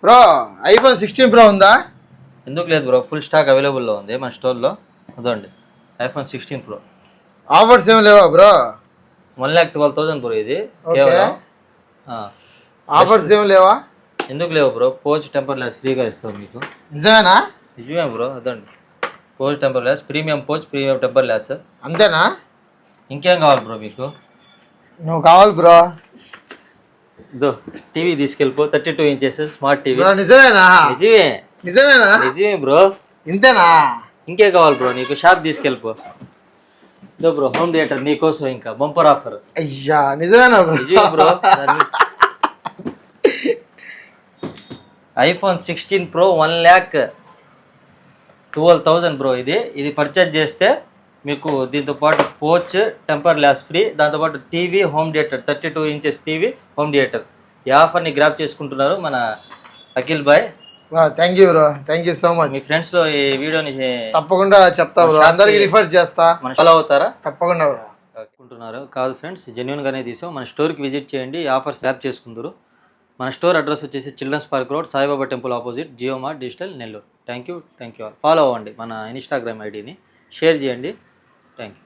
Bro iPhone 16 pro ఉందా? ఎందుకు లేదు బ్రో, ఫుల్ స్టాక్ అవైలబుల్లో ఉంది మన స్టోర్లో. అదండి ఐఫోన్ 16 ప్రో. ఆఫర్స్ ఏం లేవా బ్రో? 1,12,000 బ్రో ఇది ఓకే. కేవలం. ఆఫర్స్ ఏం లేవా? ఎందుకు లేవు బ్రో, పోజ్ టెంపర్ గ్లాస్ ఫ్రీగా ఇస్తాం మీకు. నిజమేనా? నిజమే బ్రో, అదండి pouch temper glass, premium pouch, premium temper glass. అంతేనా? ఇంకేం కావాలి బ్రో మీకు? నువ్వు కావాలి బ్రో. ఇదో టీవీ తీసుకెళ్ళిపో, 32 ఇంచెస్ స్మార్ట్ టీవీ. బ్రో నిజమేనా? నిజమే నిజమేనా? నిజమే బ్రో. ఇంతేనా? ఇంకే కావాలి బ్రో నీకు? షాప్ తీసుకెళ్ళిపో. ఇదో బ్రో హోమ్ థియేటర్ నీకోసం, ఇంకా బంపర్ ఆఫర్. అయ్యా నిజమేనా బ్రో? నిజమే బ్రో. IPhone 16 pro 1,12,000 bro. ఇది పర్చేజ్ చేస్తే మీకు దీంతో పాటు పోచ్ టెంపర్ గ్లాస్ ఫ్రీ, దాంతోపాటు TV home theatre 32 inches TV home theatre. ఈ ఆఫర్ని గ్రాప్ చేసుకుంటున్నారు మన Akhil boy. Thank you bro, thank you so much. మీ ఫ్రెండ్స్ లో ఈ వీడియోని తప్పకుండా చెప్తా బ్రో, అందరికి రిఫర్ చేస్తా. మన ఫాలో అవుతారా? తప్పకుండా బ్రో. అనుకుంటున్నారు కాదు ఫ్రెండ్స్, జెన్యూన్గానే తీసాం. మన స్టోర్కి విజిట్ చేయండి, ఈ ఆఫర్స్ గ్రాప్ చేసుకుందరు. మన స్టోర్ అడ్రస్ వచ్చేసి children's park road, Saibaba temple opposite, Jio mart digital, Nellore. Thank you all. Follow అవ్వండి మన ఇన్స్టాగ్రామ్ ఐడిని, షేర్ చేయండి. Thank you.